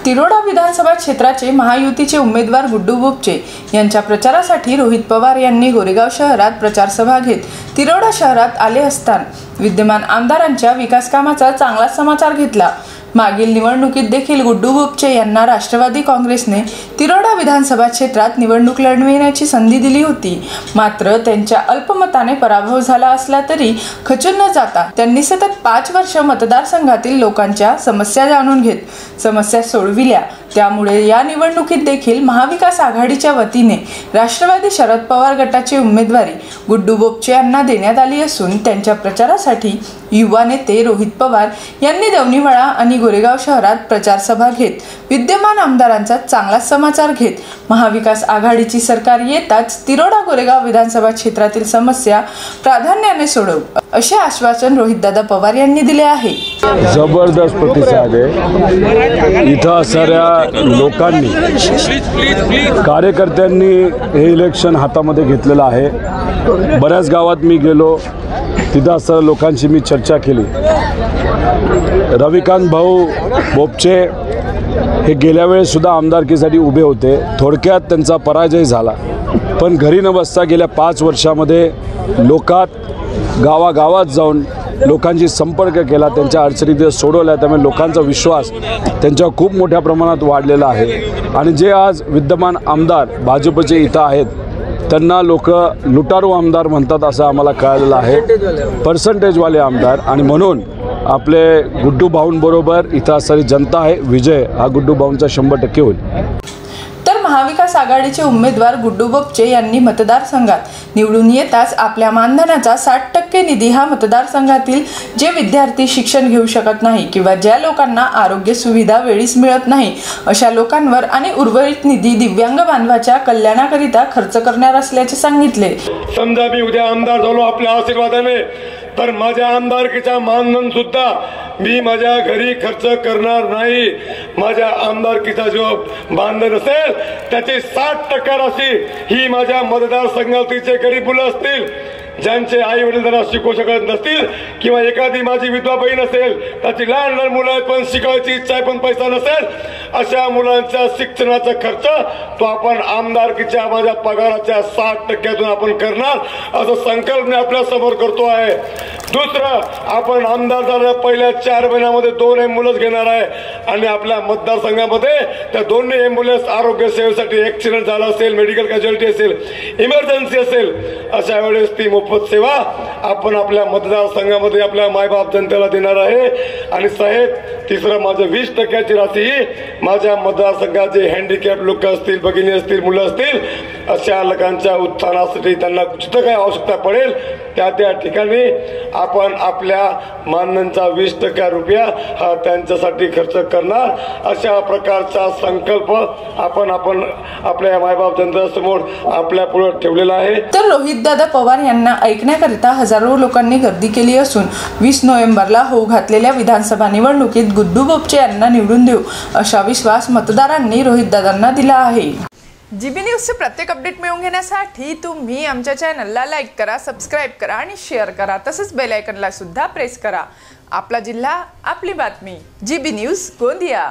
तिरोडा विधानसभा क्षेत्राचे महायुतीचे उमेदवार गुड्डू बोपचे यांच्या प्रचारासाठी रोहित पवार यांनी गोरेगाव शहरात प्रचार सभा घेत तिरोडा शहरात आले असताना विद्यमान आमदारांच्या विकास कामाचा चांगला समाचार घेतला। मागील निवडणुकीत देखील गुड्डू बोपचे यांना राष्ट्रवादी काँग्रेसने तिरोडा विधानसभा क्षेत्रात निवडणूक लढविण्याची संधी दिली होती, मात्र त्यांच्या अल्पमताने पराभव झाला असला तरी खचून न जाता त्यांनी सतत 5 वर्ष मतदारसंघातील लोकांच्या समस्या जाणून घेत समस्या सोडविल्या। त्यामुळे या निवडणुकीत देखील महाविकास आघाडीच्या वतीने राष्ट्रवादी शरद पवार गटाची उमेदवारी गुड्डू बोपचे यांना देण्यात आली असून त्यांच्या प्रचारासाठी युवा नेते रोहित पवार यांनी दवणीवाडा आणि गोरेगाव शहरात प्रचार सभा घेत विद्यमान आमदारांचा चांगला समाचार घेत महाविकास आघाडीची सरकार येताच तिरोडा गोरेगाव विधानसभा क्षेत्रातील समस्या प्राधान्याने सोडवू असे आश्वासन रोहितदादा पवार यांनी दिले आहे। जबरदस्त प्रतिसाद आहे। इथं असणाऱ्या लोकांनी कार्यकर्त्यांनी हे इलेक्शन हातामध्ये घेतलेलं आहे। बऱ्याच गावात मी गेलो, तिथं असणाऱ्या लोकांशी मी चर्चा केली। रविकांत भाऊ बोपचे हे गेल्या वेळेस सुद्धा आमदारकीसाठी उभे होते, थोडक्यात त्यांचा पराजय झाला, पण घरी न बसता गेल्या 5 वर्षामध्ये लोकात गावागावात जाऊन लोकांशी संपर्क केला, त्यांच्या अडचणी ते सोडवल्या। त्यामुळे लोकांचा विश्वास त्यांच्यावर खूप मोठ्या प्रमाणात वाढलेला आहे आणि जे आज विद्यमान आमदार भाजपचे इथं आहेत त्यांना लोक लुटारू आमदार म्हणतात असं आम्हाला कळलेलं आहे, पर्सेंटेजवाले आमदार। आणि म्हणून आपले गुड्डू भाऊंबरोबर इथं असणारी जनता आहे, विजय हा गुड्डू भाऊंचा 100% होईल। तर महाविकास आघाडीचे उमेदवार गुड्डू बोपचे यांनी मतदारसंघात निवडून येताच आपल्या मानधनाचा 60% निधी हा मतदारसंघातील जे विद्यार्थी शिक्षण घेऊ शकत नाही किंवा ज्या लोकांना आरोग्य सुविधा वेळीच मिळत नाही अशा लोकांवर आणि उर्वरित निधी दिव्यांग बांधवाच्या कल्याणाकरिता खर्च करणार असल्याचे सांगितले। समजा मी उद्या आमदार झालो आपल्या आशीर्वादाने, तर माझ्या आमदारकीचा मानधन सुद्धा मी माझ्या घरी खर्च करणार नाही। माझ्या आमदारकीचा जो मानधन असेल त्याची 60% राशी ही माझ्या मतदारसंघातील जे गरीब मुलं असतील, ज्यांचे आई वडील त्यांना शिकवू शकत नसतील किंवा एखादी माझी विधवा बहीण असेल, त्याची लहान लहान मुलं आहेत पण शिकायची इच्छा आहे पण पैसा नसेल, अशा मुलांच्या शिक्षणाचा खर्च तो आपण आमदारकीच्या माझ्या पगाराच्या 60%तून आपण करणार असं संकल्प मी आपल्या समोर करतो आहे। दुसरं, आपण आमदार झाल्या पहिल्या 4 महिन्यामध्ये 2 ॲम्ब्युलन्स घेणार आहे आणि आपल्या मतदारसंघामध्ये त्या 2 ॲम्ब्युलन्स आरोग्य सेवेसाठी ॲक्सिडेंट झाला असेल, मेडिकल कॅज्युअलिटी असेल, इमर्जन्सी असेल, अशा वेळेस ती मोफत सेवा आपण आपल्या मतदारसंघामध्ये आपल्या मायबाप जनतेला देणार आहे। आणि साहेब, तिसरं, माझं 20% राशी ही माझ्या मतदारसंघाचे हँडिकॅप लोक असतील, भगिनी असतील, मुलं असतील, अशा लोकांच्या उत्थानासाठी त्यांना जिथं काही आवश्यकता पडेल त्या ठिकाणी आपण आपल्या मानधनचा 20% रुपया हा त्यांच्यासाठी खर्च करणार। अशा प्रकारचा संकल्प आपण आपल्या मायबाप जनतेसमोर आपल्या पुढे ठेवलेला आहे। तर रोहितदादा पवार यांना ऐकण्याकरिता हजारो लोकांनी गर्दी केली असून 20 नोव्हेंबरला होऊ घातलेल्या विधानसभा निवडणुकीत गुड्डू बोपचे यांना निवडून देऊ असा विश्वास मतदारांनी रोहितदादांना दिला आहे। जीबी न्यूजचे प्रत्येक अपडेट मिळवून घेण्यासाठी तुम्ही आमच्या चॅनलला लाईक करा, सबस्क्राईब करा आणि शेअर करा, तसंच बेल आयकॉनला सुद्धा प्रेस करा। आपला जिल्हा, आपली बातमी, जीबी न्यूज गोंदिया।